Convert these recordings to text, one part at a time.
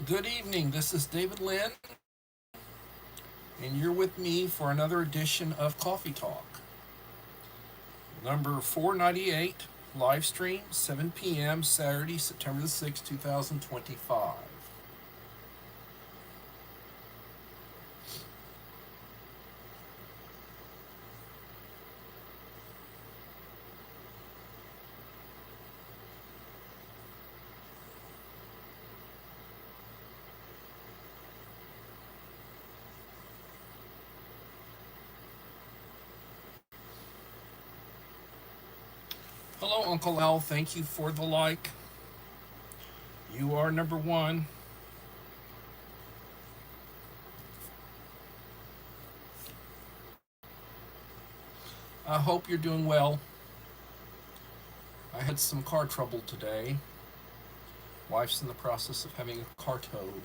Good evening. This is David Lynn, and you're with me for another edition of Coffee Talk. Number 498, live stream, 7 p.m., Saturday, September the 6th, 2025. Hello, Uncle Al. Thank you for the like. You are number one. I hope you're doing well. I had some car trouble today. Wife's in the process of having a car towed.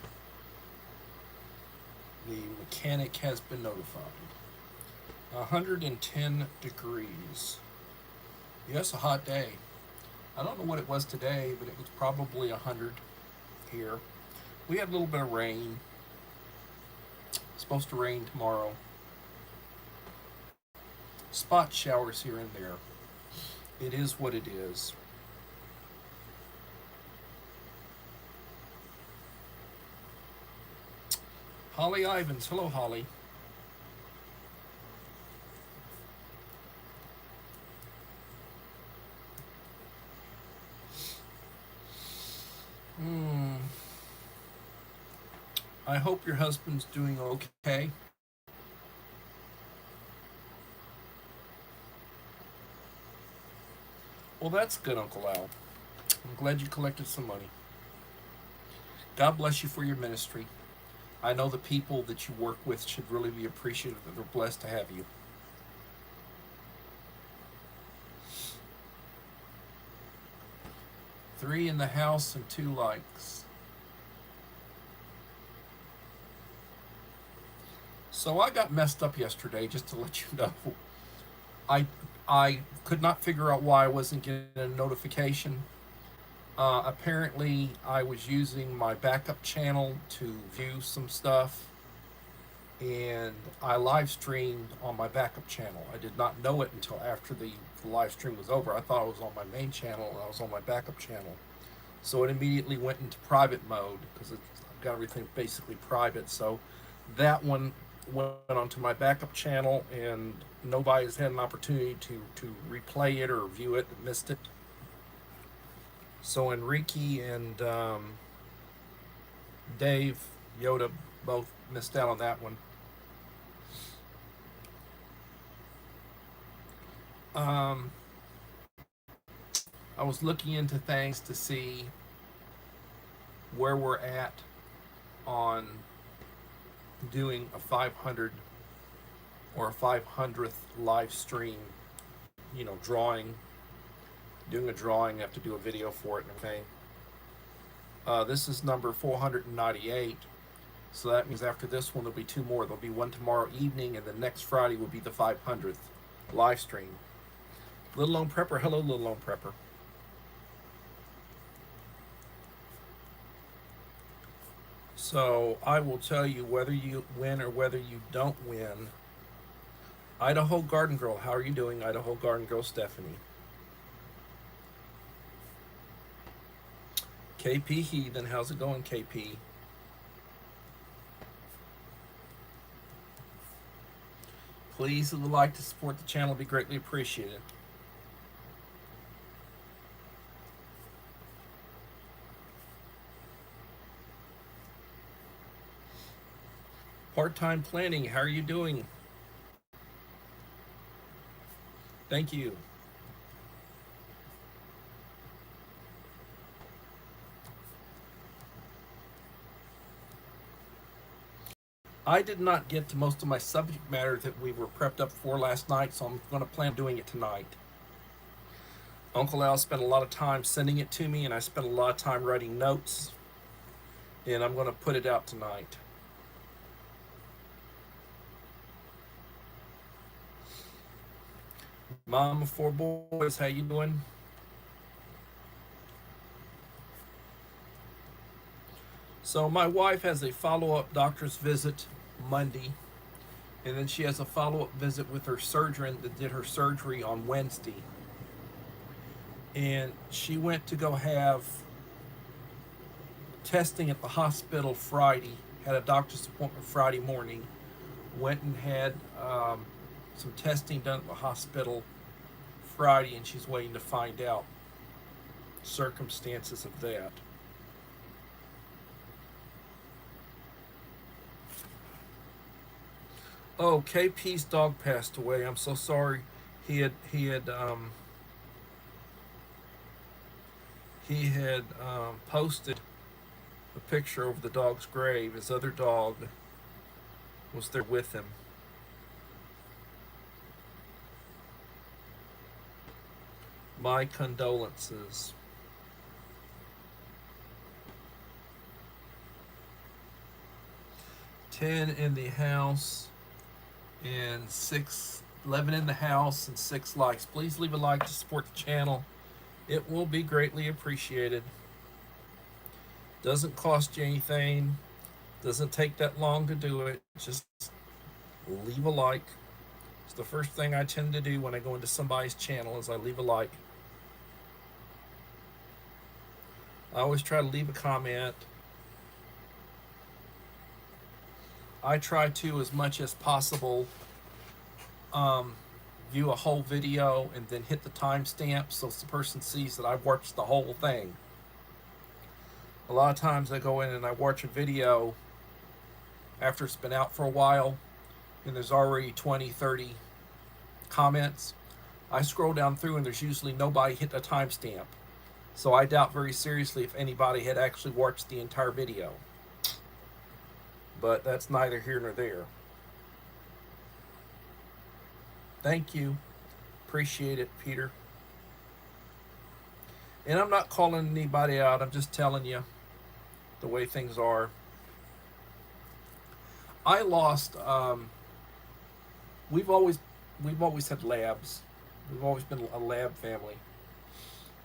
The mechanic has been notified. 110 degrees. Yes, a hot day. I don't know what it was today, but it was probably 100 here. We had a little bit of rain. It's supposed to rain tomorrow. Spot showers here and there. It is what it is. Holly Ivans. Hello, Holly. Hmm. I hope your husband's doing okay. Well, that's good, Uncle Al. I'm glad you collected some money. God bless you for your ministry. I know the people that you work with should really be appreciative that they're blessed to have you. Three in the house and two likes. So I got messed up yesterday, just to let you know. I I could not figure out why I wasn't getting a notification. Apparently, I was using my backup channel to view some stuff, and I live streamed on my backup channel. I did not know it until after the live stream was over. I thought I was on my main channel and I was on my backup channel. So it immediately went into private mode because I've got everything basically private. So that one went onto my backup channel, and nobody's had an opportunity to replay it or view it, missed it. So Enrique and Dave Yoda both missed out on that one. Um, I was looking into things to see where we're at on doing a 500 or a 500th live stream, drawing. Doing a drawing, I have to do a video for it and everything. This is number 498. So that means after this one, there'll be two more. There'll be one tomorrow evening, and the next Friday will be the 500th live stream. Little Lone Prepper. Hello, Little Lone Prepper. So I will tell you whether you win or whether you don't win. Idaho Garden Girl. How are you doing, Idaho Garden Girl Stephanie? KP Heathen. How's it going, KP? Please, if you would like to support the channel, be greatly appreciated. Part-time planning, how are you doing? Thank you. I did not get to most of my subject matter that we were prepped up for last night, so I'm going to plan on doing it tonight. Uncle Al spent a lot of time sending it to me, and I spent a lot of time writing notes, and I'm going to put it out tonight. Mom of four boys, how you doing? So my wife has a follow-up doctor's visit Monday, and then she has a follow-up visit with her surgeon that did her surgery on Wednesday. And she went to go have testing at the hospital Friday, had a doctor's appointment Friday morning, went and had some testing done at the hospital Friday, and she's waiting to find out circumstances of that. Oh, KP's dog passed away. I'm so sorry. He had posted a picture over the dog's grave. His other dog was there with him. My condolences. 10 in the house and 11 in the house and 6 likes. Please leave a like to support the channel. It will be greatly appreciated. Doesn't cost you anything. Doesn't take that long to do it. Just leave a like. It's the first thing I tend to do when I go into somebody's channel is I leave a like. I always try to leave a comment. I try to, as much as possible, view a whole video and then hit the timestamp so the person sees that I've watched the whole thing. A lot of times I go in and I watch a video after it's been out for a while and there's already 20, 30 comments. I scroll down through and there's usually nobody hit a timestamp. So I doubt very seriously if anybody had actually watched the entire video. But that's neither here nor there. Thank you. Appreciate it, Peter. And I'm not calling anybody out. I'm just telling you the way things are. I lost. We've always had labs. We've always been a lab family,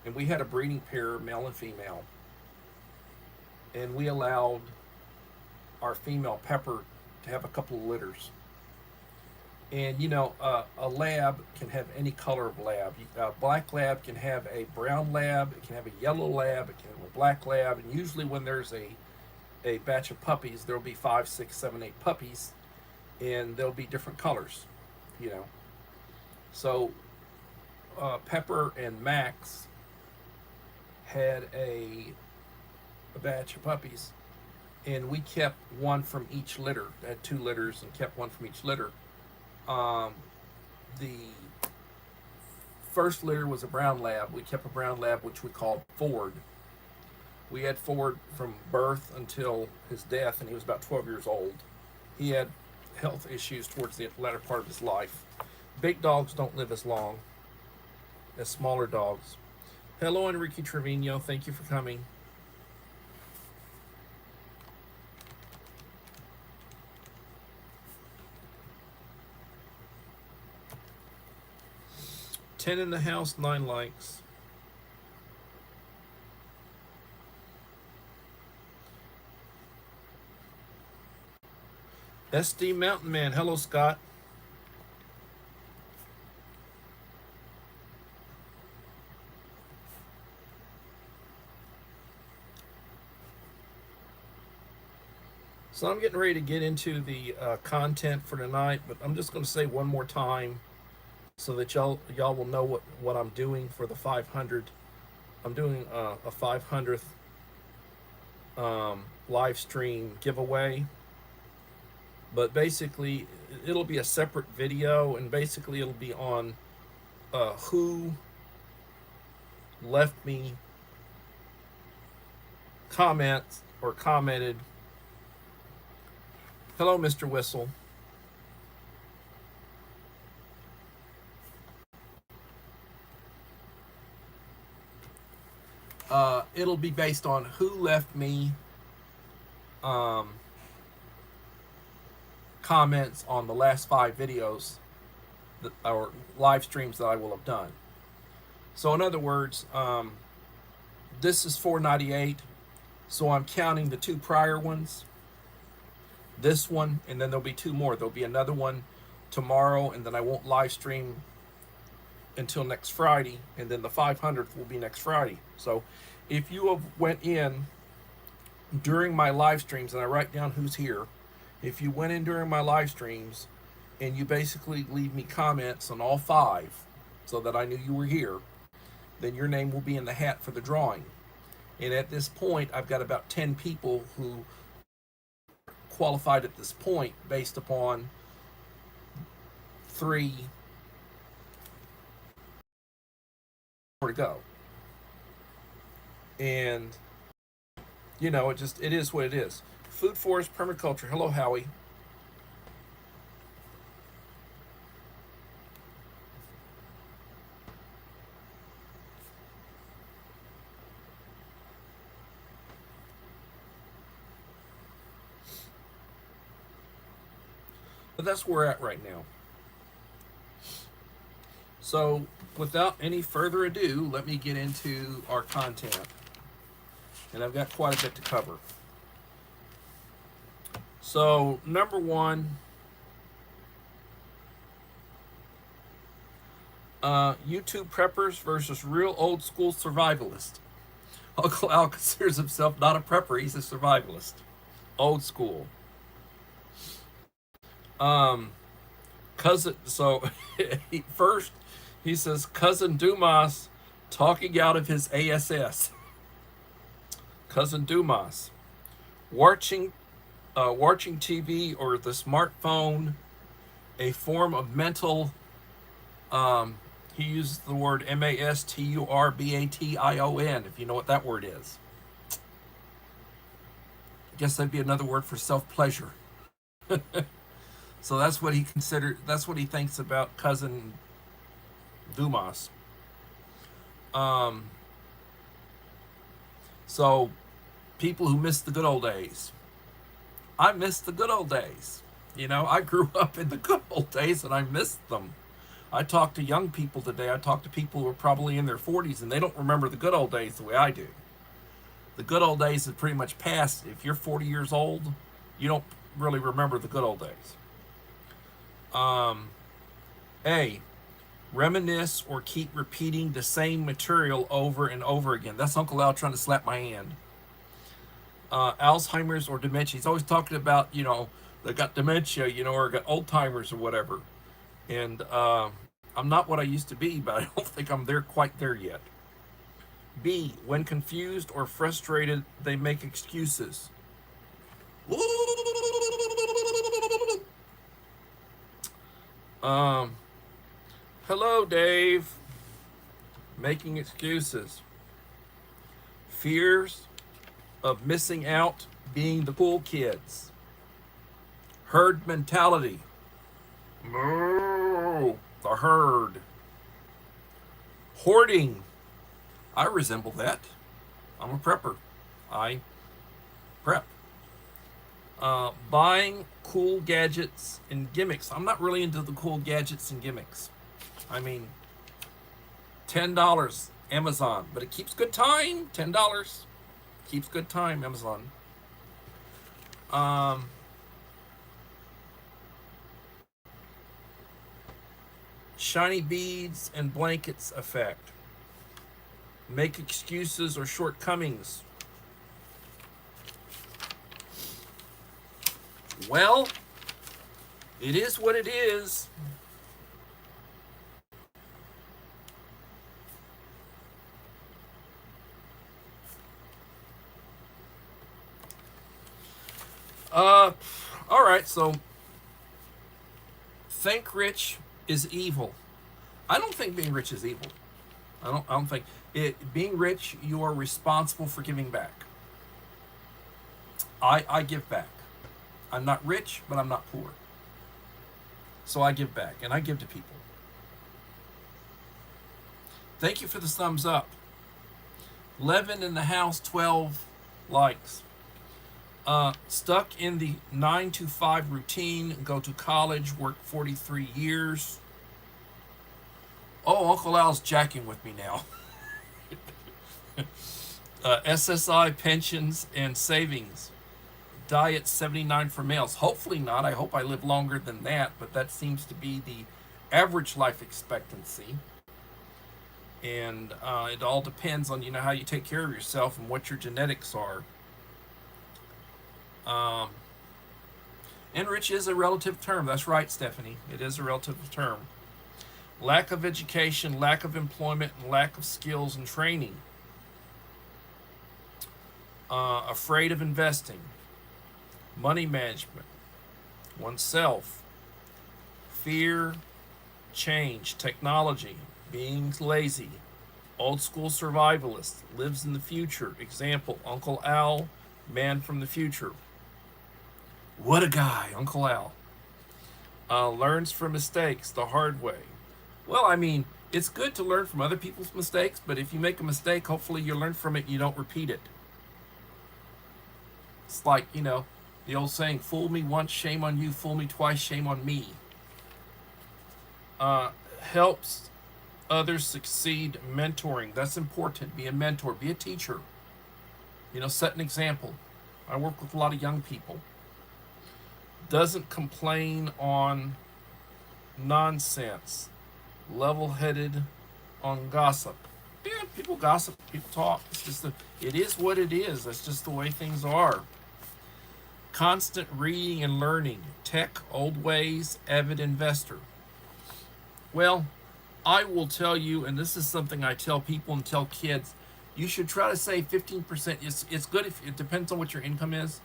and we had a breeding pair, male and female. And we allowed our female Pepper to have a couple of litters. And you know, a lab can have any color of lab. A black lab can have a brown lab, it can have a yellow lab, it can have a black lab, and usually when there's a batch of puppies, there'll be 5, 6, 7, 8 puppies, and there'll be different colors, you know. So Pepper and Max had a batch of puppies, and we kept one from each litter. I had 2 litters and kept one from each litter. The first litter was a brown lab. We kept a brown lab, which we called Ford. We had Ford from birth until his death, and he was about 12 years old. He had health issues towards the latter part of his life. Big dogs don't live as long as smaller dogs. Hello, Enrique Trevino. Thank you for coming. Ten in the house, 9 likes. SD Mountain Man. Hello, Scott. So I'm getting ready to get into the content for tonight, but I'm just going to say one more time so that y'all will know what I'm doing for the 500. I'm doing a 500th live stream giveaway. But basically, it'll be a separate video, and basically it'll be on who left me comments or commented. Hello, Mr. Whistle. It'll be based on who left me comments on the last 5 videos or live streams that I will have done. So in other words, this is 498. So I'm counting the 2 prior ones, this one, and then there'll be 2 more. There'll be another one tomorrow, and then I won't live stream until next Friday, and then the 500th will be next Friday. So if you have went in during my live streams, and I write down who's here, if you went in during my live streams and you basically leave me comments on all 5 so that I knew you were here, then your name will be in the hat for the drawing. And at this point, I've got about 10 people who qualified at this point based upon 3 more to go. And you know, it is what it is. Food forest permaculture. Hello, Howie. But that's where we're at right now. So without any further ado, let me get into our content. And I've got quite a bit to cover. So number 1, YouTube preppers versus real old school survivalist. Uncle Al considers himself not a prepper, he's a survivalist. Old school. Cousin, so first he says Cousin Dumas talking out of his ASS. Cousin Dumas, watching TV or the smartphone, a form of mental. He used the word masturbation, if you know what that word is. I guess that'd be another word for self-pleasure. So that's what he that's what he thinks about Cousin Dumas. So people who miss the good old days. I miss the good old days. You know, I grew up in the good old days and I missed them. I talk to young people today. I talk to people who are probably in their 40s and they don't remember the good old days the way I do. The good old days have pretty much passed. If you're 40 years old, you don't really remember the good old days. A, reminisce or keep repeating the same material over and over again. That's Uncle Al trying to slap my hand. Alzheimer's or dementia. He's always talking about, you know, they got dementia, you know, or got old-timers or whatever. And I'm not what I used to be, but I don't think I'm quite there yet. B, when confused or frustrated, they make excuses. Hello, Dave. Making excuses. Fears of missing out, being the cool kids. Herd mentality. Moo, the herd. Hoarding. I resemble that. I'm a prepper. I prep. Buying cool gadgets and gimmicks. I'm not really into the cool gadgets and gimmicks. I mean, $10 Amazon, but it keeps good time. $10 keeps good time, Amazon. Shiny beads and blankets effect. Make excuses or shortcomings. Well, it is what it is. All right, so think rich is evil. I don't think being rich is evil. I don't think it. Being rich, you are responsible for giving back. I give back. I'm not rich, but I'm not poor. So I give back, and I give to people. Thank you for the thumbs up. 11 in the house, 12 likes. Stuck in the 9 to 5 routine, go to college, work 43 years. Oh, Uncle Al's jacking with me now. SSI pensions and savings. Diet 79 for males. Hopefully not. I hope I live longer than that, but that seems to be the average life expectancy. And it all depends on how you take care of yourself and what your genetics are. Um, and rich is a relative term. That's right, Stephanie. It is a relative term. Lack of education, lack of employment, and lack of skills and training. Afraid of investing, money management, oneself, fear, change, technology, being lazy, old school survivalist, lives in the future. Example, Uncle Al, man from the future. What a guy, Uncle Al. Learns from mistakes the hard way. Well, I mean, it's good to learn from other people's mistakes, but if you make a mistake, hopefully you learn from it and you don't repeat it. It's like, the old saying, fool me once, shame on you, fool me twice, shame on me. Helps others succeed, mentoring. That's important. Be a mentor, be a teacher. Set an example. I work with a lot of young people. Doesn't complain on nonsense. Level-headed on gossip. Yeah, people gossip, people talk. It is what it is. That's just the way things are. Constant reading and learning. Tech, old ways, avid investor. Well, I will tell you, and this is something I tell people and tell kids, you should try to save 15%. It's good if it depends on what your income is,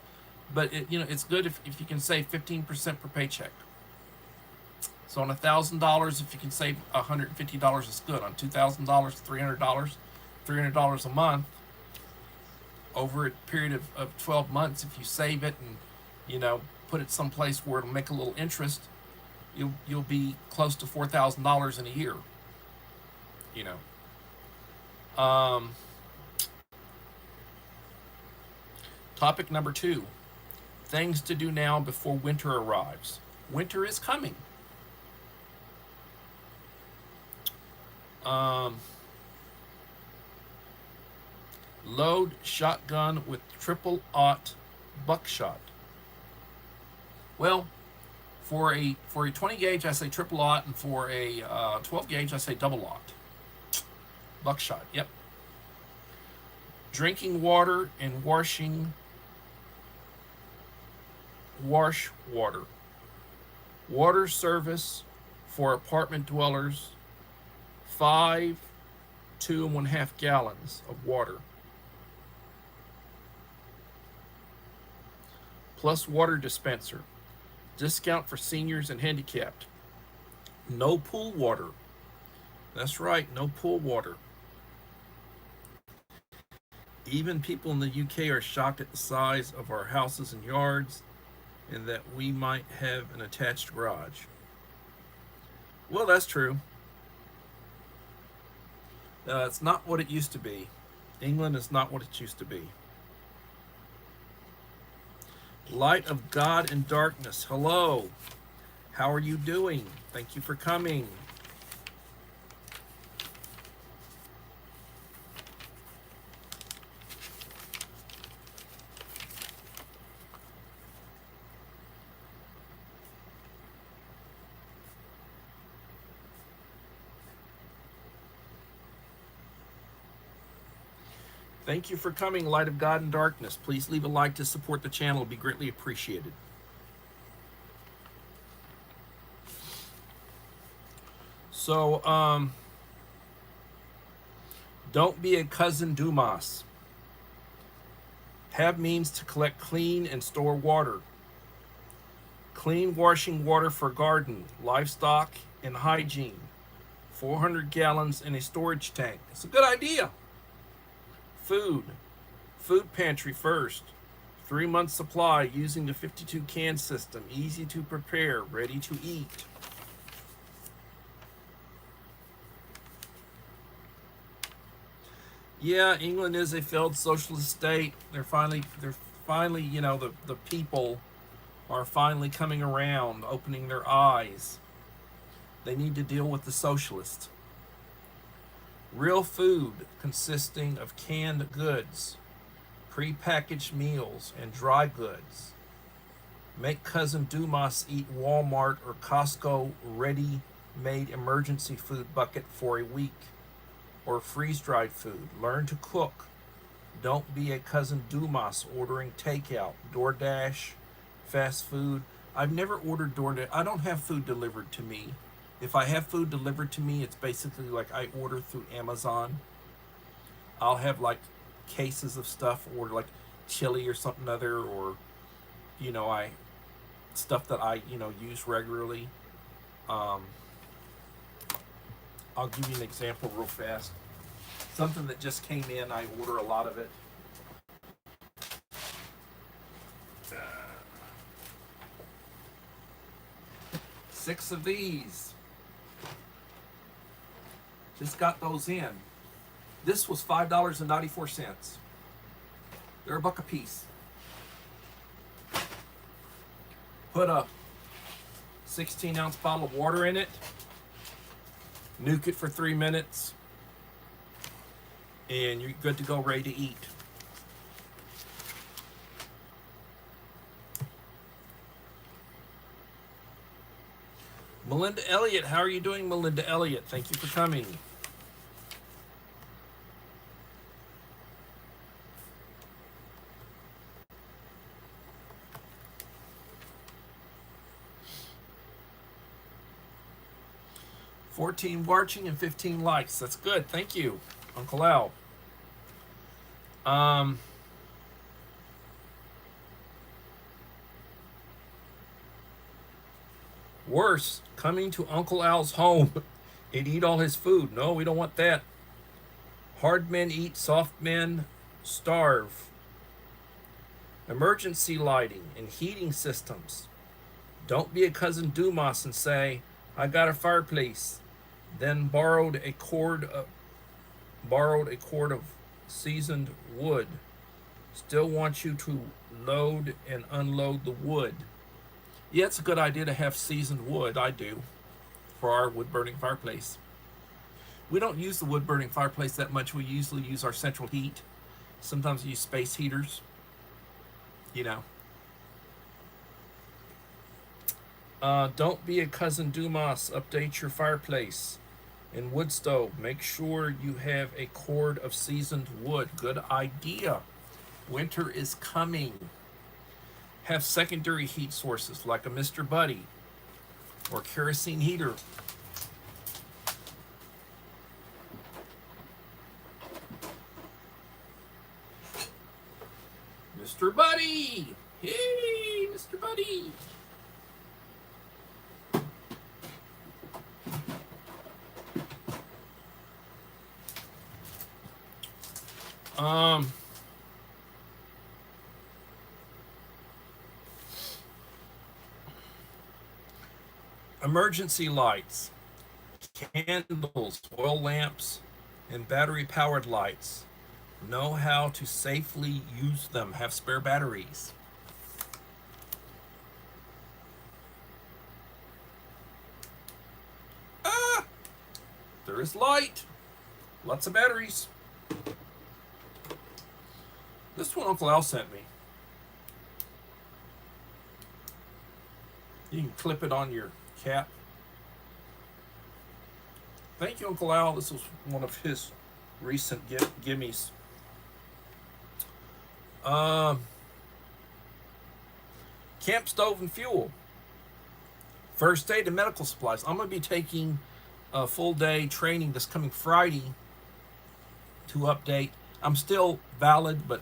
but it's good if you can save 15% per paycheck. So on $1,000, if you can save $150, it's good. On $2,000, $300 a month over a period of 12 months, if you save it and put it someplace where it'll make a little interest, you'll be close to $4,000 in a year. Topic number 2: things to do now before winter arrives. Winter is coming. Load shotgun with triple-aught buckshot. Well, for a 20 gauge I say triple-aught, and for a 12 gauge I say double-aught. Buckshot. Yep. Drinking water and wash water. Water service for apartment dwellers. 5 2.5 gallons of water. Plus water dispenser. Discount for seniors and handicapped. No pool water. That's right, no pool water. Even people in the UK are shocked at the size of our houses and yards, and that we might have an attached garage. Well, that's true. It's not what it used to be. England is not what it used to be. Light of God and darkness. Hello. How are you doing? Thank you for coming. Thank you for coming, Light of God and Darkness. Please leave a like to support the channel. It'd be greatly appreciated. So, don't be a cousin Dumas. Have means to collect clean and store water. Clean washing water for garden, livestock, and hygiene. 400 gallons in a storage tank. It's a good idea. Food pantry first. 3 months supply using the 52 can system. Easy to prepare, ready to eat. Yeah, England is a failed socialist state. They're finally, the people are finally coming around, opening their eyes. They need to deal with the socialists. Real food consisting of canned goods, prepackaged meals, and dry goods. Make Cousin Dumas eat Walmart or Costco ready-made emergency food bucket for a week, or freeze-dried food. Learn to cook. Don't be a Cousin Dumas ordering takeout, DoorDash, fast food. I've never ordered DoorDash. I don't have food delivered to me. If I have food delivered to me, it's basically like I order through Amazon. I'll have like cases of stuff, or like chili or something other, or I stuff that I use regularly. Um, I'll give you an example real fast. Something that just came in, I order a lot of it. 6 of these. Just got those in. This was $5.94. They're $1 a piece. Put a 16-ounce bottle of water in it. Nuke it for 3 minutes. And you're good to go, ready to eat. Melinda Elliott, how are you doing, Melinda Elliott? Thank you for coming. $14 watching and 15 likes. That's good. Thank you, Uncle Al. Worse, coming to Uncle Al's home and eat all his food. No, we don't want that. Hard men eat, soft men starve. Emergency lighting and heating systems. Don't be a Cousin Dumas and say, I got a fireplace, then borrowed a cord of seasoned wood. Still want you to load and unload the wood. Yeah, it's a good idea to have seasoned wood. I do, for our wood-burning fireplace. We don't use the wood-burning fireplace that much. We usually use our central heat. Sometimes we use space heaters. Don't be a Cousin Dumas. Update your fireplace and wood stove. Make sure you have a cord of seasoned wood. Good idea. Winter is coming. Have secondary heat sources like a Mr. Buddy or kerosene heater. Mr. Buddy! Hey, Mr. Buddy! Emergency lights, candles, oil lamps, and battery-powered lights. Know how to safely use them. Have spare batteries. There is light. Lots of batteries. This one Uncle Al sent me. You can clip it on your cap. Thank you, Uncle Al. This was one of his recent gimmies. Camp stove and fuel. First aid and medical supplies. I'm going to be taking a full day training this coming Friday to update. I'm still valid, but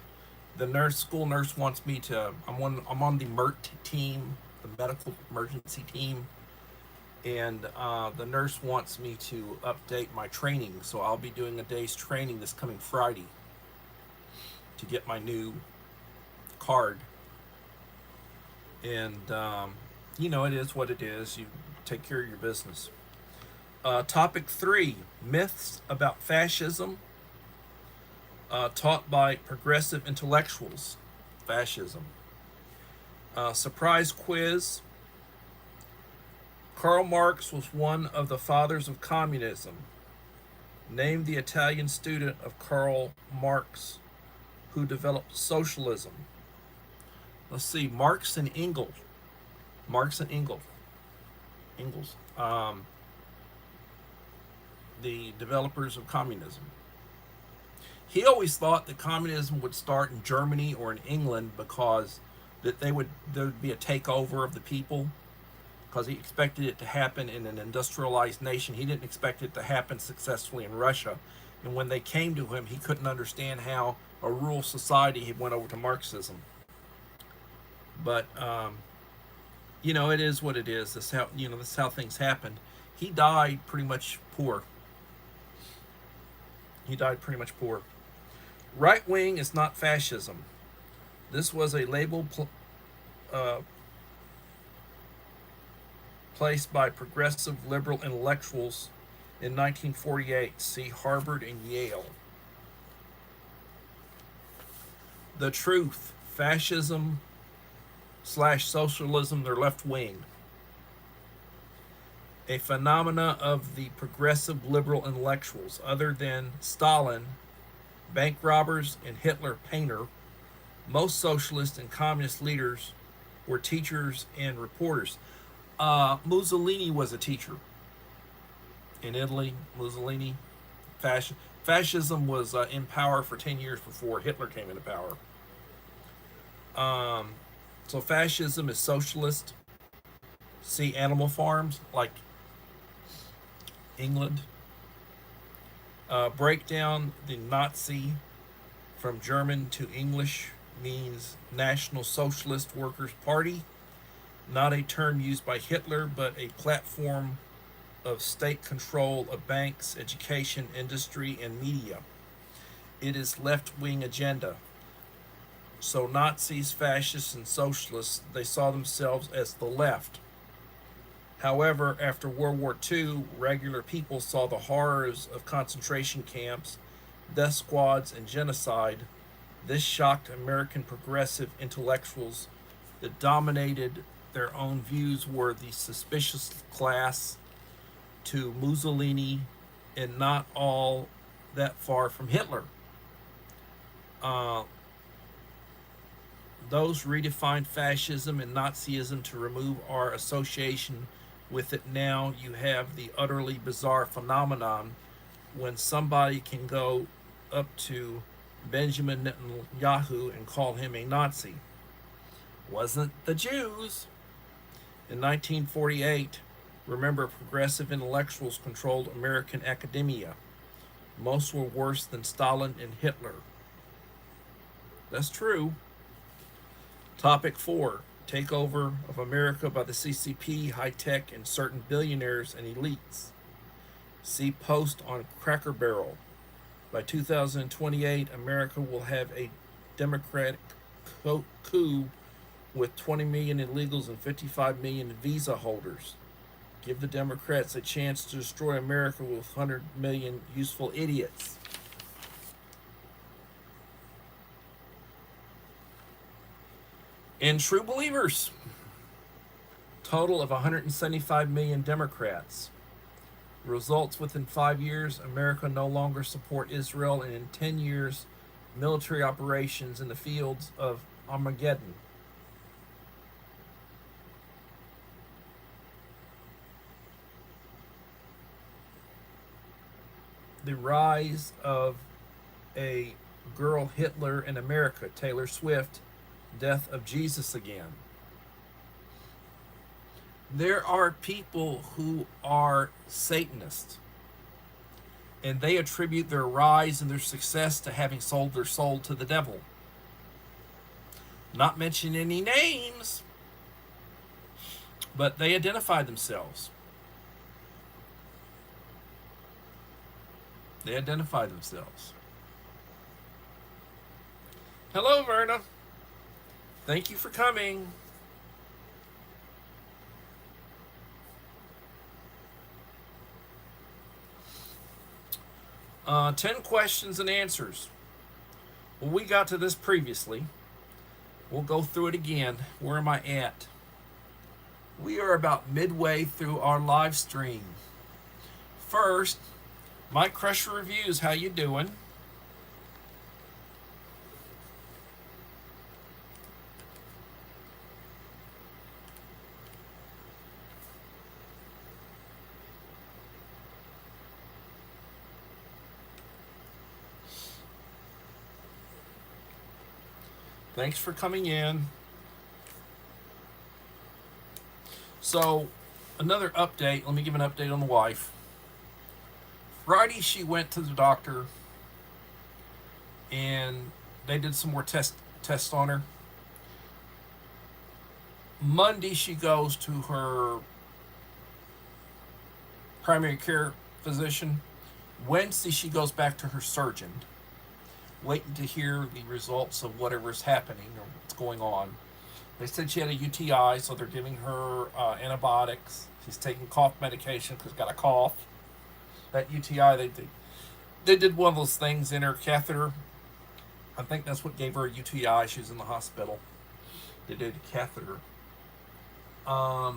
the school nurse wants me to. I'm on the MERT team, the medical emergency team, and the nurse wants me to update my training. So I'll be doing a day's training this coming Friday to get my new card. And it is what it is. You take care of your business. Topic 3, myths about fascism taught by progressive intellectuals. Fascism. Surprise quiz. Karl Marx was one of the fathers of communism. Name the Italian student of Karl Marx who developed socialism. Let's see, Marx and Engels. Marx and Engels. Engels. The developers of communism. He always thought that communism would start in Germany or in England because that there would be a takeover of the people, because he expected it to happen in an industrialized nation. He didn't expect it to happen successfully in Russia. And when they came to him, he couldn't understand how a rural society had went over to Marxism. But it is what it is. This is how things happened. He died pretty much poor. Right wing is not fascism. This was a label placed by progressive liberal intellectuals in 1948. See Harvard and Yale. The truth. Fascism / socialism, they're left wing. A phenomena of the progressive liberal intellectuals. Other than Stalin, bank robbers, and Hitler painter, most socialist and communist leaders were teachers and reporters. Mussolini was a teacher in Italy. Mussolini. Fascism was in power for 10 years before Hitler came into power. So fascism is socialist. See animal farms like England. Break down the Nazi from German to English means National Socialist Workers' Party, not a term used by Hitler, but a platform of state control of banks, education, industry, and media. It is left-wing agenda. So Nazis, fascists, and socialists, they saw themselves as the left. However, after World War II, regular people saw the horrors of concentration camps, death squads, and genocide. This shocked American progressive intellectuals that dominated their own views were the suspicious class to Mussolini and not all that far from Hitler. Those redefined fascism and Nazism to remove our association with it. Now you have the utterly bizarre phenomenon when somebody can go up to Benjamin Netanyahu and call him a Nazi. Wasn't the Jews. In 1948, remember, progressive intellectuals controlled American academia. Most were worse than Stalin and Hitler. That's true. Topic 4. Takeover of America by the CCP, high-tech, and certain billionaires and elites. See post on Cracker Barrel. By 2028, America will have a democratic coup with 20 million illegals and 55 million visa holders. Give the Democrats a chance to destroy America with 100 million useful idiots. In True Believers, total of 175 million Democrats. Results within 5 years, America no longer support Israel, and in 10 years, military operations in the fields of Armageddon. The rise of a girl Hitler in America, Taylor Swift, death of Jesus again. There are people who are Satanists, and they attribute their rise and their success to having sold their soul to the devil. Not mention any names, but they identify themselves. They identify themselves. Hello, Verna. Thank you for coming. Uh, 10 questions and answers. Well, we got to this previously. We'll go through it again. Where am I at? We are about midway through our live stream. First, Mike Crusher Reviews, how you doing? Thanks for coming in. So, another update. Let me give an update on the wife. Friday, she went to the doctor, and they did some more tests on her. Monday, she goes to her primary care physician. Wednesday, she goes back to her surgeon, waiting to hear the results of whatever's happening or what's going on. They said she had a UTI, so they're giving her antibiotics. She's taking cough medication because she's got a cough. That UTI, they did one of those things in her catheter. I think that's what gave her a UTI. She was in the hospital. They did a catheter. I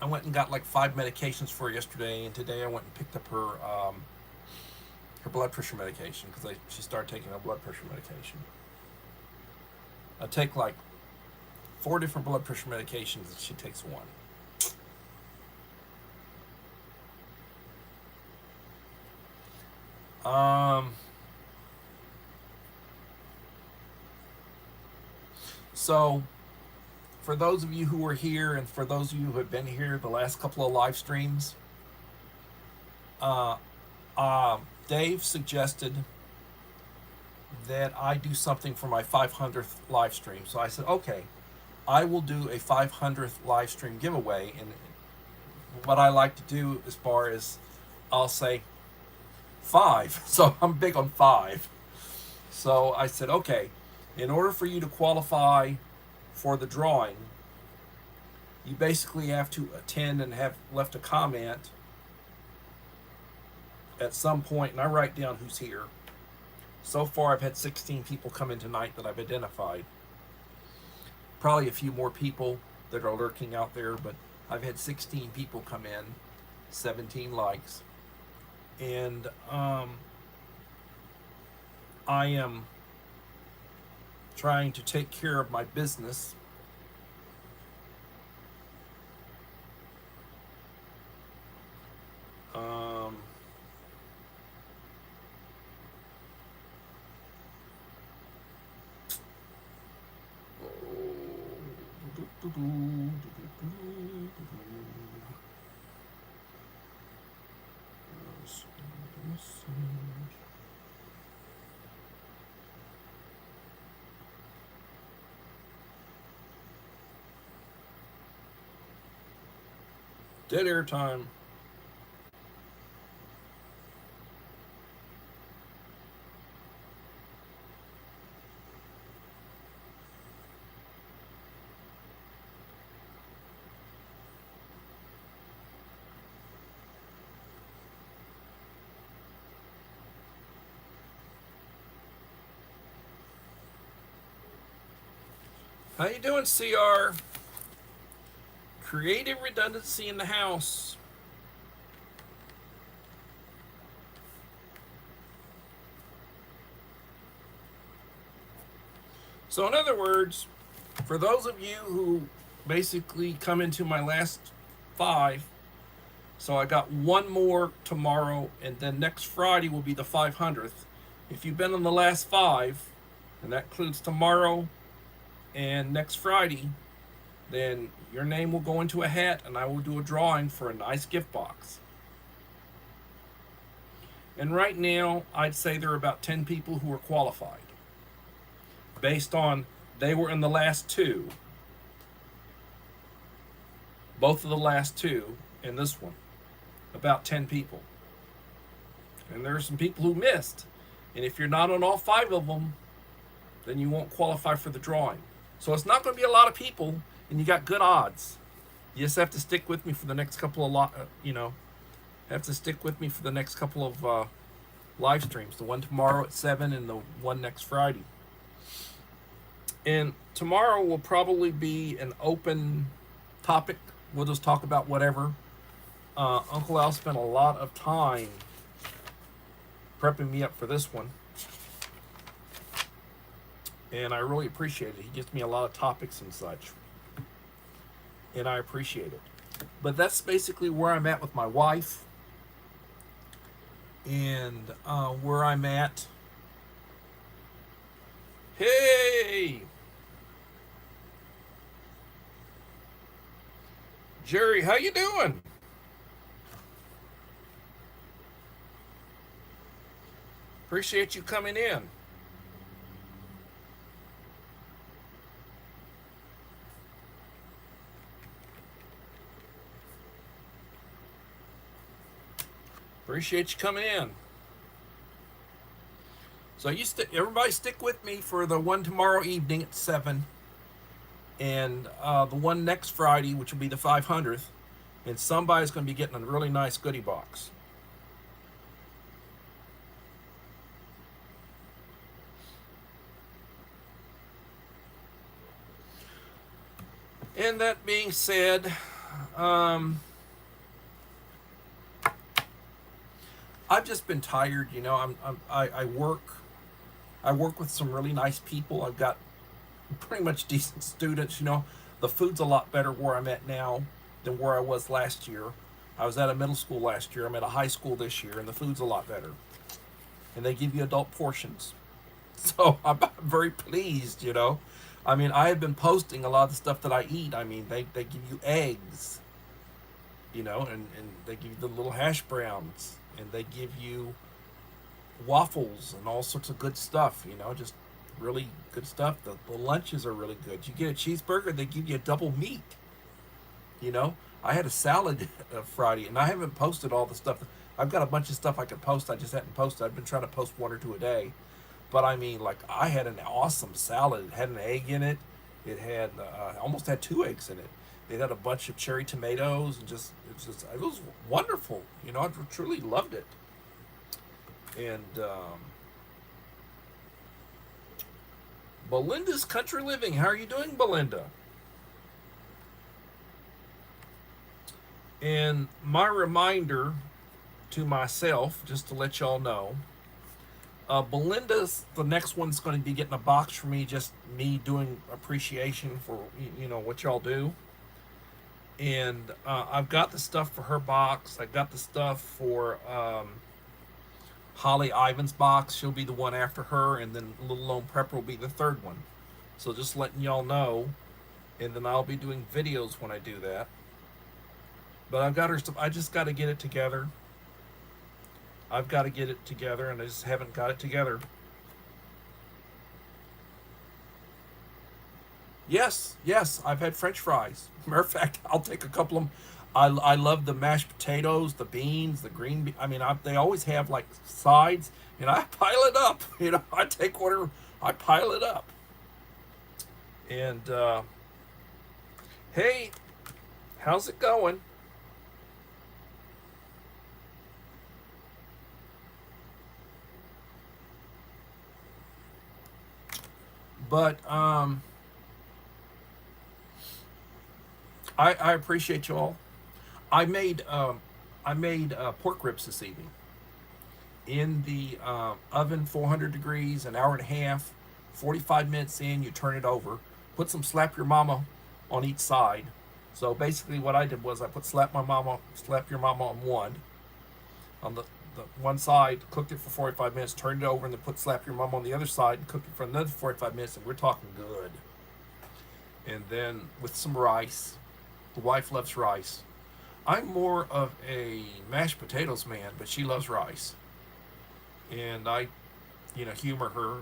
went and got like 5 medications for her yesterday, and today I went and picked up her blood pressure medication because she started taking her blood pressure medication. I take like 4 different blood pressure medications, and she takes one. So, for those of you who are here, and for those of you who have been here the last couple of live streams, Dave suggested that I do something for my 500th live stream. So I said, okay, I will do a 500th live stream giveaway. And what I like to do as far as, I'll say 5. So I'm big on 5. So I said, okay, in order for you to qualify for the drawing, you basically have to attend and have left a comment at some point, and I write down who's here. So far, I've had 16 people come in tonight that I've identified. Probably a few more people that are lurking out there, but I've had 16 people come in, 17 likes. And I am trying to take care of my business. Dead air time. How you doing, CR? Creative redundancy in the house. So in other words, for those of you who basically come into my last 5, so I got 1 more tomorrow, and then next Friday will be the 500th. If you've been in the last 5, and that includes tomorrow and next Friday, then your name will go into a hat, and I will do a drawing for a nice gift box. And right now, I'd say there are about 10 people who are qualified. Based on, they were in the last 2. Both of the last 2 and this one. About 10 people. And there are some people who missed. And if you're not on all 5 of them, then you won't qualify for the drawing. So it's not going to be a lot of people, and you got good odds. You just have to stick with me for the next couple of, have to stick with me for the next couple of live streams. The one tomorrow at 7 and the one next Friday. And tomorrow will probably be an open topic. We'll just talk about whatever. Uncle Al spent a lot of time prepping me up for this one. And I really appreciate it. He gives me a lot of topics and such. And I appreciate it. But that's basically where I'm at with my wife. And where I'm at. Hey! Jerry, how you doing? Appreciate you coming in. Appreciate you coming in. So everybody stick with me for the one tomorrow evening at 7, and the one next Friday, which will be the 500th, and somebody's going to be getting a really nice goodie box. And that being said, I've just been tired. You know, I work with some really nice people. I've got pretty much decent students. You know, the food's a lot better where I'm at now than where I was last year. I was at a middle school last year. I'm at a high school this year, and the food's a lot better. And they give you adult portions. So I'm very pleased, you know. I mean, I have been posting a lot of the stuff that I eat. I mean, they give you eggs, you know, and they give you the little hash browns, and they give you waffles and all sorts of good stuff, you know, just really good stuff. The lunches are really good. You get a cheeseburger, they give you a double meat, you know. I had a salad Friday, and I haven't posted all the stuff. I've got a bunch of stuff I could post. I just hadn't posted. I've been trying to post 1 or 2 a day. But I mean, like, I had an awesome salad. It had an egg in it. It had almost had 2 eggs in it. It had a bunch of cherry tomatoes, and it was wonderful. You know, I truly loved it. And Belinda's Country Living. How are you doing, Belinda? And my reminder to myself, just to let y'all know, Belinda's the next one's going to be getting a box for me, just me doing appreciation for, you know, what y'all do. And I've got the stuff for her box. I got the stuff for Holly Ivan's box. She'll be the one after her, and then Little Lone Prepper will be the third one. So just letting y'all know, and then I'll be doing videos when I do that. But I've got her stuff. I just got to get it together. I've got to get it together, and I just haven't got it together. Yes, I've had French fries. Matter of fact, I'll take a couple of them. I love the mashed potatoes, the beans, the green beans. I mean, they always have like sides, and I pile it up. You know, I take whatever, I pile it up. And hey, how's it going? But I appreciate you all. I made pork ribs this evening in the oven, 400 degrees, an hour and a half. 45 minutes in, you turn it over. Put some slap your mama on each side. So basically, what I did was I put slap your mama on one, on the one side, cooked it for 45 minutes, turned it over, and then put slap your mama on the other side and cooked it for another 45 minutes, and we're talking good. And then with some rice. The wife loves rice. I'm more of a mashed potatoes man, but she loves rice. And I, you know, humor her.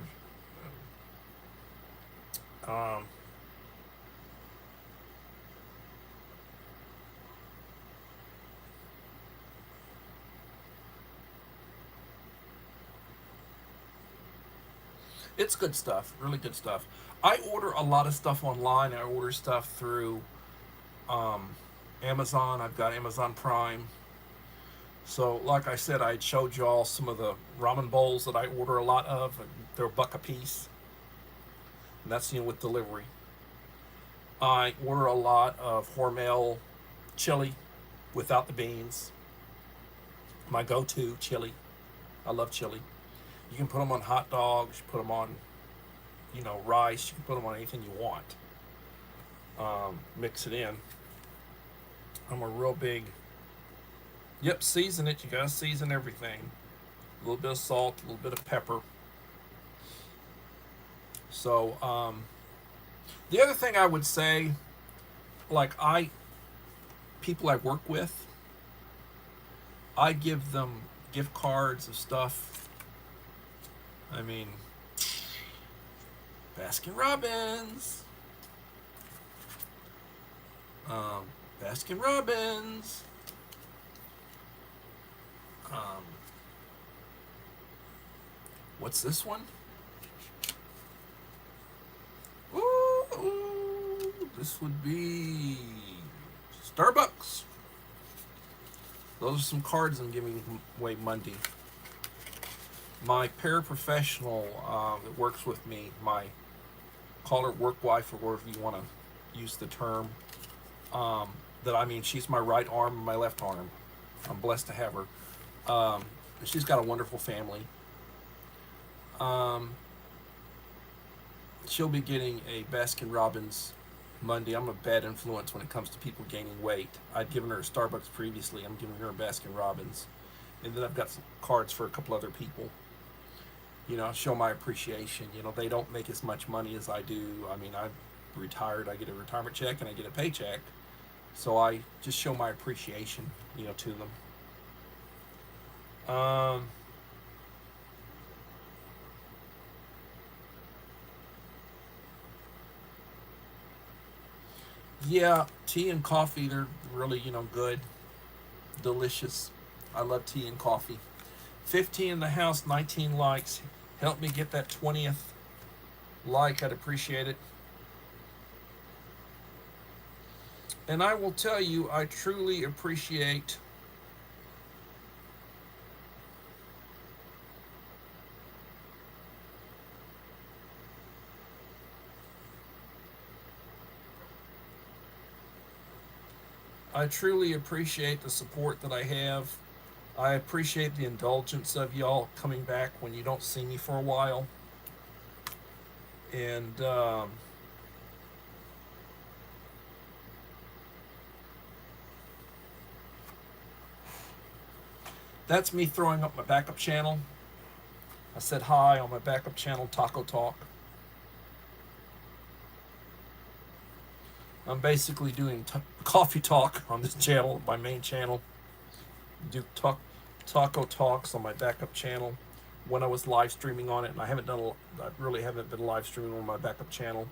Um, it's good stuff, really good stuff. I order a lot of stuff online. I order stuff through um, Amazon. I've got Amazon Prime. So, like I said, I showed you all some of the ramen bowls that I order a lot of. They're $1 a piece, and that's, you know, with delivery. I order a lot of Hormel chili without the beans. My go-to chili. I love chili. You can put them on hot dogs. You put them on, rice. You can put them on anything you want. Mix it in. I'm a real big. Yep, season it. You gotta season everything. A little bit of salt, a little bit of pepper. So, the other thing I would say, like people I work with, I give them gift cards of stuff. I mean, Baskin Robbins. Baskin Robbins. What's this one? Ooh, this would be Starbucks. Those are some cards I'm giving away Monday. My paraprofessional that works with me, my call her work wife or whatever you want to use the term, she's my right arm and my left arm. I'm blessed to have her. She's got a wonderful family. She'll be getting a Baskin Robbins Monday. I'm a bad influence when it comes to people gaining weight. I'd given her a Starbucks previously. I'm giving her a Baskin Robbins. And then I've got some cards for a couple other people. Show my appreciation. They don't make as much money as I do. I mean, I'm retired. I get a retirement check and I get a paycheck. So I just show my appreciation, to them. Yeah, tea and coffee, they're really, good, delicious. I love tea and coffee. 15 in the house, 19 likes. Help me get that 20th like. I'd appreciate it. And I will tell you, I truly appreciate the support that I have. I appreciate the indulgence of y'all coming back when you don't see me for a while. And that's me throwing up my backup channel. I said hi on my backup channel, Taco Talk. I'm basically doing coffee talk on this channel, my main channel. Do taco talks on my backup channel. When I was live streaming on it, and I really haven't been live streaming on my backup channel.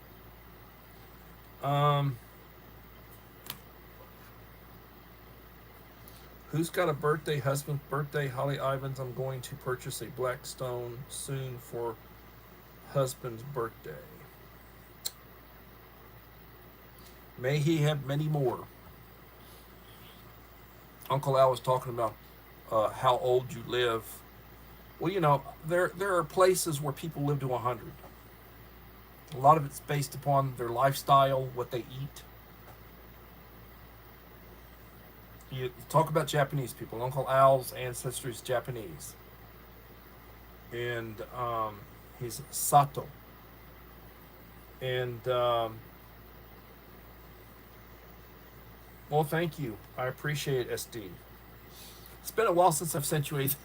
Who's got a birthday? Husband's birthday. Holly Ivans. I'm going to purchase a Blackstone soon for husband's birthday. May he have many more. Uncle Al was talking about how old you live. Well, there are places where people live to 100. A lot of it's based upon their lifestyle, what they eat. You talk about Japanese people. Uncle Al's ancestry is Japanese. And he's Sato. And well, thank you. I appreciate it, SD. It's been a while since I've sent you anything.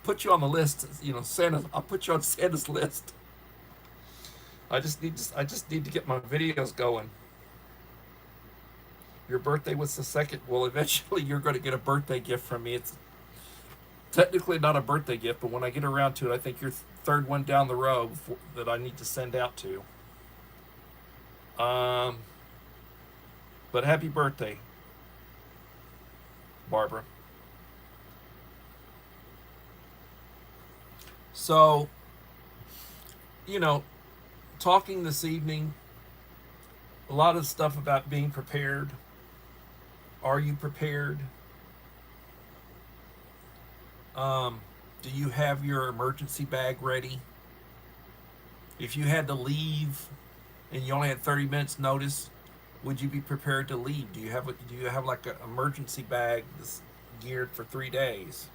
Put you on the list, Santa. I'll put you on Santa's list. I just need to get my videos going. Your birthday was the 2nd. Well, eventually you're going to get a birthday gift from me. It's technically not a birthday gift, but when I get around to it, I think you're third one down the row that I need to send out to. But happy birthday, Barbara. So, talking this evening, a lot of stuff about being prepared. Are you prepared? Do you have your emergency bag ready? If you had to leave and you only had 30 minutes notice, would you be prepared to leave? Do you have like an emergency bag that's geared for 3 days?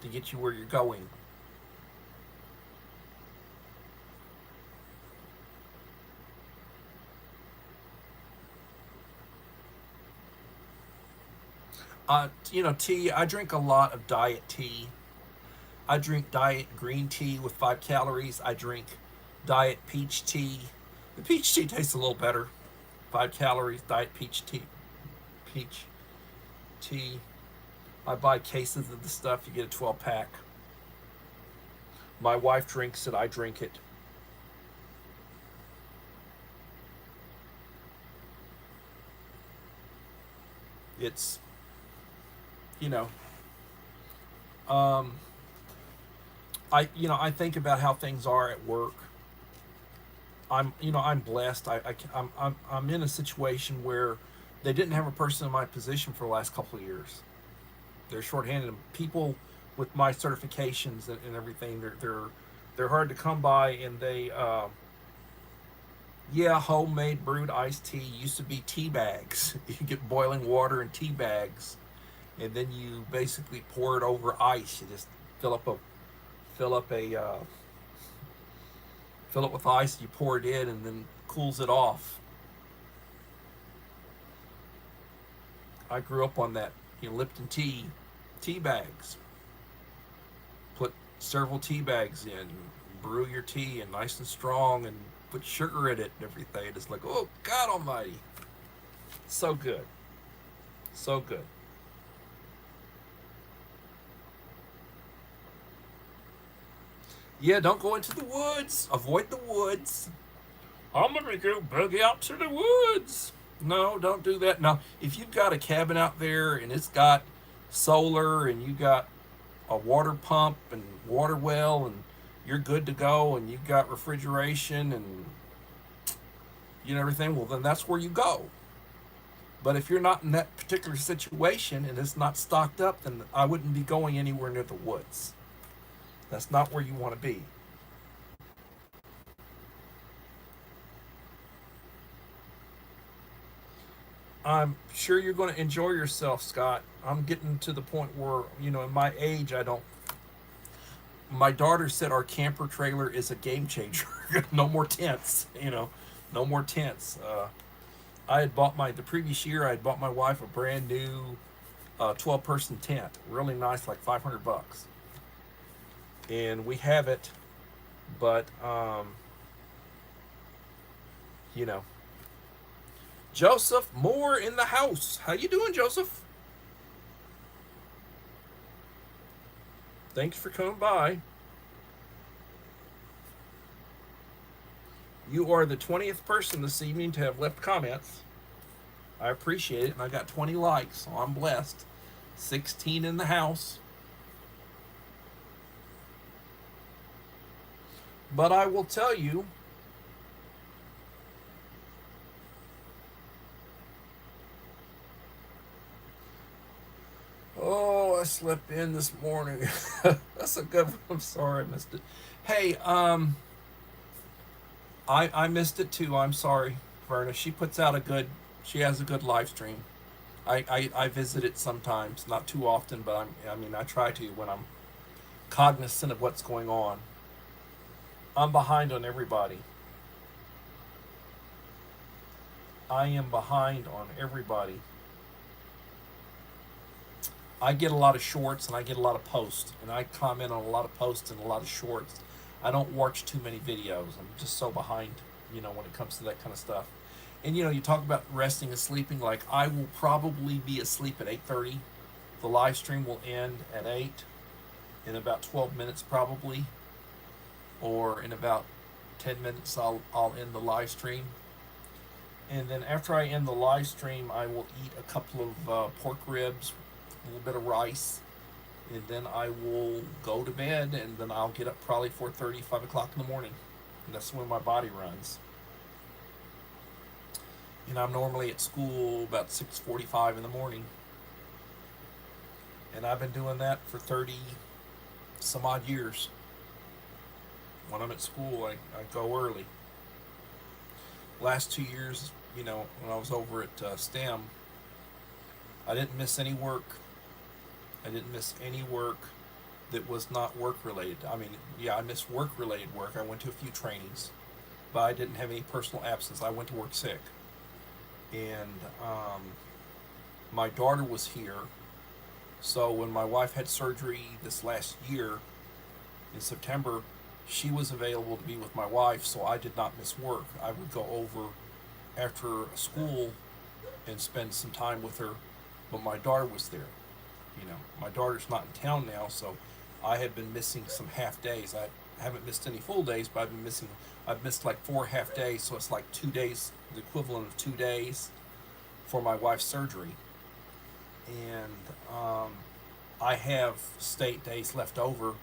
to get you where you're going. Tea. I drink a lot of diet tea. I drink diet green tea with 5 calories. I drink diet peach tea. The peach tea tastes a little better. 5 calories, diet peach tea. Peach tea. I buy cases of the stuff. You get a 12 pack. My wife drinks it. I drink it. It's, you know, um, I think about how things are at work. I'm blessed. I'm in a situation where they didn't have a person in my position for the last couple of years. They're shorthanded. And people with my certifications and everything, they're hard to come by, and yeah, homemade brewed iced tea used to be tea bags. You get boiling water in tea bags, and then you basically pour it over ice. You just fill up a fill up a fill it with ice. You pour it in, and then cools it off. I grew up on that. Lipton tea bags. Put several tea bags in, brew your tea, and nice and strong, and put sugar in it and everything. It's like, oh God Almighty, so good, so good. Yeah, don't go into the woods. Avoid the woods. I'm gonna go bug out to the woods. No, don't do that. Now, if you've got a cabin out there and it's got solar and you got a water pump and water well and you're good to go and you've got refrigeration and everything, well then that's where you go. But if you're not in that particular situation and it's not stocked up, then I wouldn't be going anywhere near the woods. That's not where you want to be. I'm sure you're going to enjoy yourself, Scott. I'm getting to the point where, in my age, I don't. My daughter said our camper trailer is a game changer. No more tents, no more tents. I had bought the previous year, I had bought my wife a brand new 12-person tent. Really nice, like $500. And we have it, but, you know, Joseph Moore in the house. How you doing, Joseph? Thanks for coming by. You are the 20th person this evening to have left comments. I appreciate it, and I got 20 likes, so I'm blessed. 16 in the house. But I will tell you, oh, I slept in this morning. That's a good one. I'm sorry I missed it. Hey, I missed it too. I'm sorry, Verna. She has a good live stream. I visit it sometimes, not too often, but I try to when I'm cognizant of what's going on. I'm behind on everybody. I am behind on everybody. I get a lot of shorts and I get a lot of posts, and I comment on a lot of posts and a lot of shorts. I don't watch too many videos. I'm just so behind, when it comes to that kind of stuff. And you talk about resting and sleeping. Like, I will probably be asleep at 8:30. The live stream will end at 8, in about 12 minutes probably, or in about 10 minutes I'll end the live stream. And then after I end the live stream, I will eat a couple of pork ribs, a little bit of rice, and then I will go to bed, and then I'll get up probably 4:30, 5 o'clock in the morning, and that's when my body runs. I'm normally at school about 6:45 in the morning, and I've been doing that for 30 some odd years. When I'm at school, I go early. Last 2 years, when I was over at STEM, I didn't miss any work. I didn't miss any work. that was not work related. I mean, yeah, I missed work related work. I went to a few trainings, but I didn't have any personal absence. I went to work sick. And my daughter was here. So when my wife had surgery this last year in September, she was available to be with my wife, so I did not miss work. I would go over after school and spend some time with her, but my daughter was there. You know, my daughter's not in town now, so I had been missing some half days. I haven't missed any full days, but I've missed like 4 half days, so it's like 2 days, the equivalent of 2 days for my wife's surgery. And I have state days left over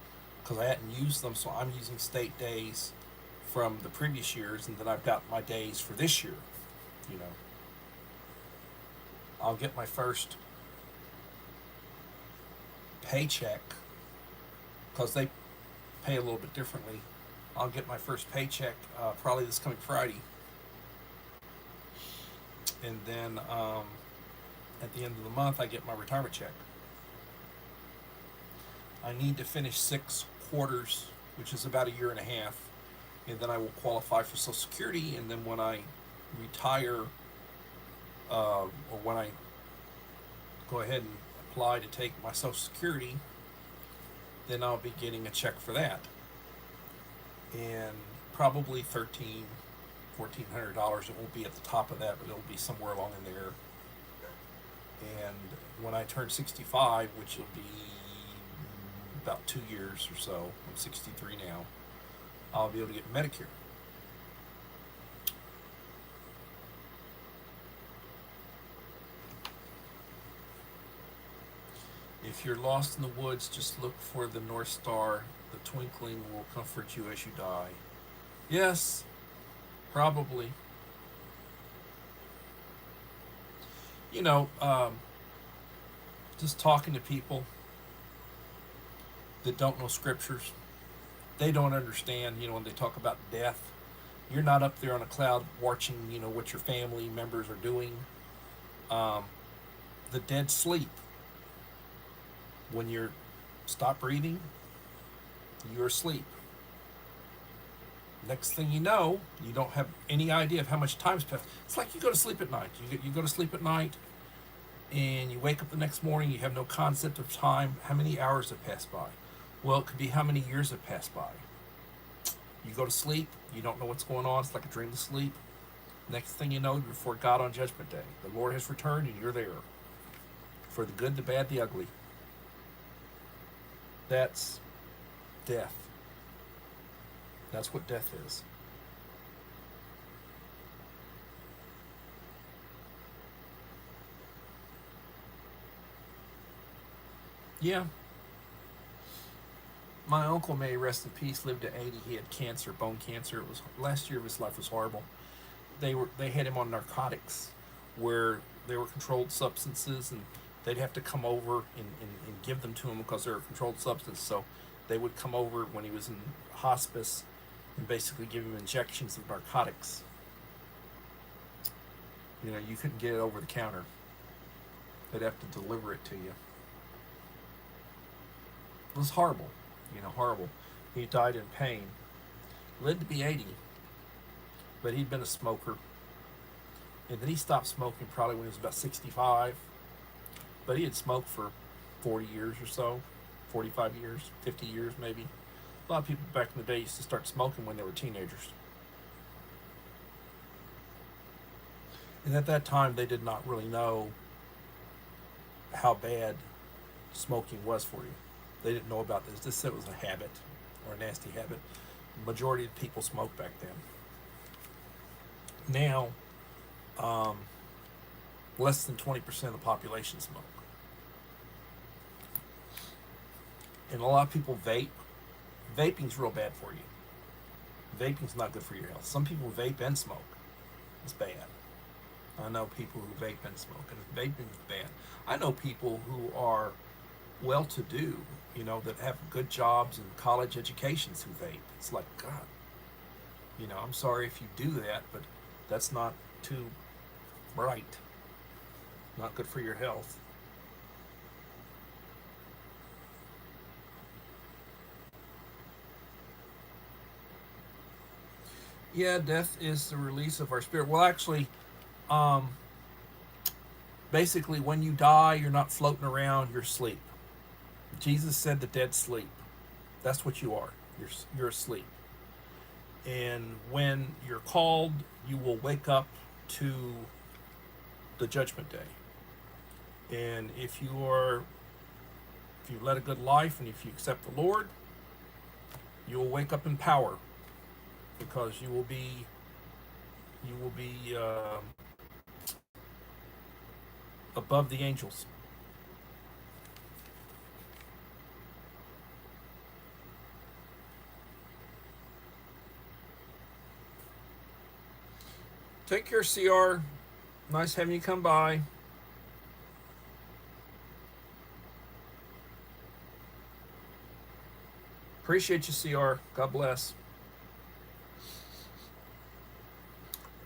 because I hadn't used them, so I'm using state days from the previous years, and then I've got my days for this year. You know, I'll get my first paycheck because they pay a little bit differently. I'll get my first paycheck probably this coming Friday, and then at the end of the month I get my retirement check. I need to finish 6 quarters, which is about a year and a half, and then I will qualify for Social Security. And then when I retire, or when I go ahead and apply to take my Social Security, then I'll be getting a check for that, and probably $1,400. It won't be at the top of that, but it'll be somewhere along in there. And when I turn 65, which will be about 2 years or so, I'm 63 now, I'll be able to get Medicare. If you're lost in the woods, just look for the North Star. The twinkling will comfort you as you die. Yes, probably. You know, just talking to people that don't know scriptures, they don't understand, you know, when they talk about death. You're not up there on a cloud watching, you know, what your family members are doing. The dead sleep. When you're stop breathing, you're asleep. Next thing you know, you don't have any idea of how much time's passed. It's like you go to sleep at night. You go to sleep at night, and you wake up the next morning. You have no concept of time. How many hours have passed by? Well, it could be how many years have passed by. You go to sleep. You don't know what's going on. It's like a dream of sleep. Next thing you know, you're before God on Judgment Day. The Lord has returned, and you're there for the good, the bad, the ugly. That's death. That's what death is. Yeah. My uncle, may he rest in peace, lived to 80. He had cancer, bone cancer. It was last year of his life was horrible. They had him on narcotics, where they were controlled substances, and they'd have to come over and give them to him because they were a controlled substance. So they would come over when he was in hospice and basically give him injections of narcotics. You know, you couldn't get it over the counter. They'd have to deliver it to you. It was horrible, you know, horrible. He died in pain. Lived to be 80, but he'd been a smoker. And then he stopped smoking probably when he was about 65. But he had smoked for 40 years or so, 45 years, 50 years maybe. A lot of people back in the day used to start smoking when they were teenagers. And at that time, they did not really know how bad smoking was for you. They didn't know about this. They said it was a habit, or a nasty habit. The majority of people smoked back then. Now, less than 20% of the population smoke. And a lot of people vape. Vaping's real bad for you. Vaping's not good for your health. Some people vape and smoke. It's bad. I know people who vape and smoke, and vaping is bad. I know people who are well-to-do, you know, that have good jobs and college educations who vape. It's like, God, you know, I'm sorry if you do that, but that's not too bright. Not good for your health. Yeah, death is the release of our spirit. Well, actually, um, basically, when you die, you're not floating around, you're asleep. Jesus said the dead sleep. That's what you are. You're asleep. And when you're called, you will wake up to the judgment day. And if you led a good life and if you accept the Lord, you will wake up in power because you will be above the angels. Take care, CR. Nice having you come by. Appreciate you, CR. God bless.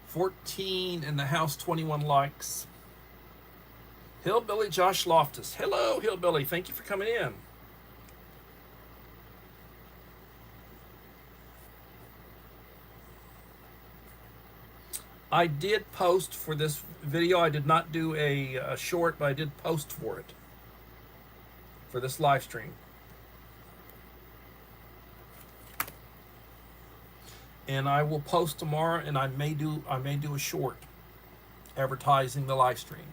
14 in the house, 21 likes. Hillbilly Josh Loftus. Hello, Hillbilly. Thank you for coming in. I did post for this video. I did not do a short, but I did post for it for this live stream. And I will post tomorrow, and I may do a short advertising the live stream.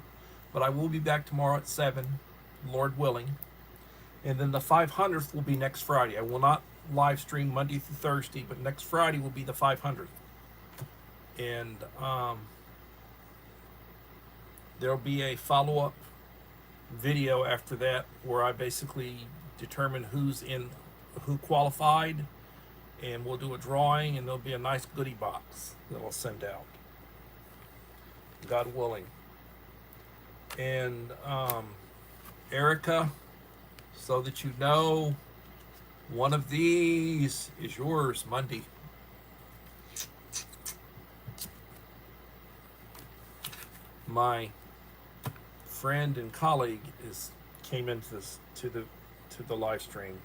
But I will be back tomorrow at 7, Lord willing. And then the 500th will be next Friday. I will not live stream Monday through Thursday, but next Friday will be the 500th. And there'll be a follow-up video after that where I basically determine who qualified, and we'll do a drawing, and there'll be a nice goodie box that I'll send out, God willing. And Erica, so that you know, one of these is yours Monday. My friend and colleague came into this to the live stream.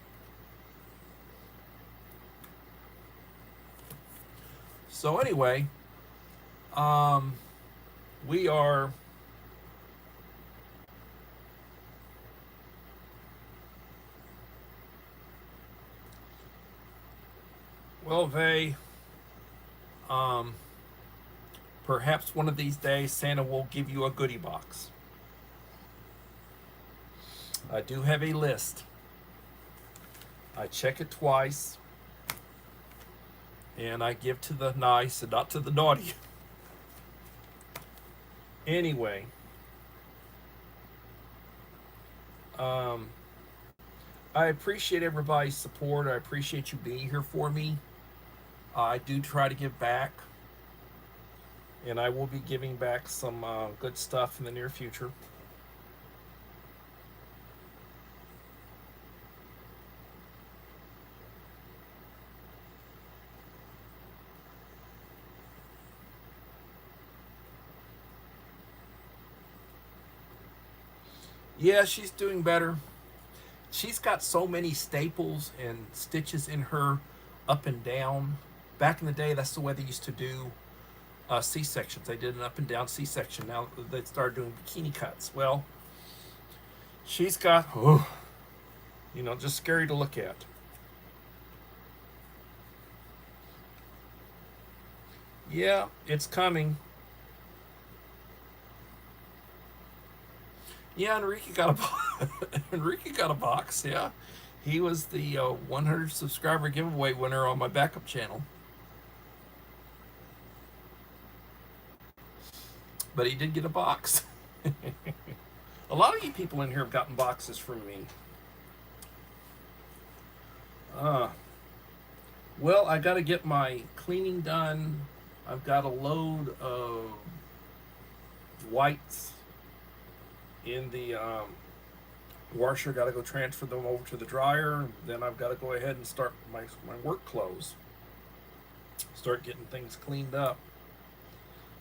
So anyway, we are well, perhaps one of these days Santa will give you a goodie box. I do have a list. I check it twice, and I give to the nice and not to the naughty. Anyway, I appreciate everybody's support. I appreciate you being here for me. I do try to give back, and I will be giving back some good stuff in the near future. Yeah, she's doing better. She's got so many staples and stitches in her up and down. Back in the day, that's the way they used to do C-sections. They did an up and down C-section. Now they started doing bikini cuts. Well, she's got, just scary to look at. Yeah, it's coming. Yeah, Enrique got a Enrique got a box. Yeah, he was the 100 subscriber giveaway winner on my backup channel. But he did get a box. A lot of you people in here have gotten boxes from me. Well, I got to get my cleaning done. I've got a load of whites in the washer. Got to go transfer them over to the dryer. Then I've got to go ahead and start my work clothes. Start getting things cleaned up.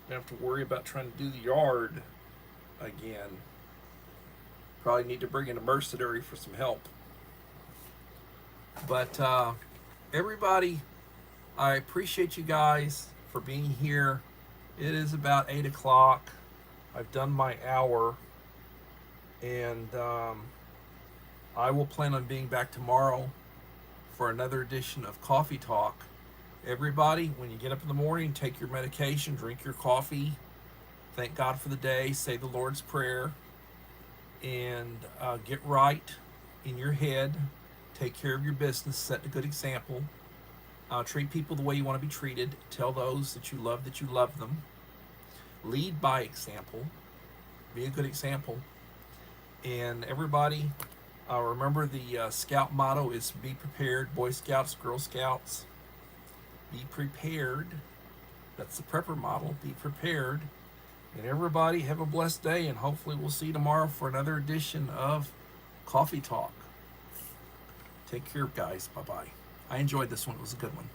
Don't have to worry about trying to do the yard again. Probably need to bring in a mercenary for some help. But everybody, I appreciate you guys for being here. It is about 8 o'clock. I've done my hour, and I will plan on being back tomorrow for another edition of Coffee Talk. Everybody, when you get up in the morning, take your medication, drink your coffee, thank God for the day, say the Lord's Prayer, and get right in your head. Take care of your business, set a good example. Treat people the way you want to be treated. Tell those that you love them. Lead by example. Be a good example. And everybody, remember the Scout motto is be prepared. Boy Scouts, Girl Scouts, be prepared. That's the prepper model. Be prepared. And everybody have a blessed day, and hopefully we'll see you tomorrow for another edition of Coffee Talk. Take care, guys. Bye-bye. I enjoyed this one. It was a good one.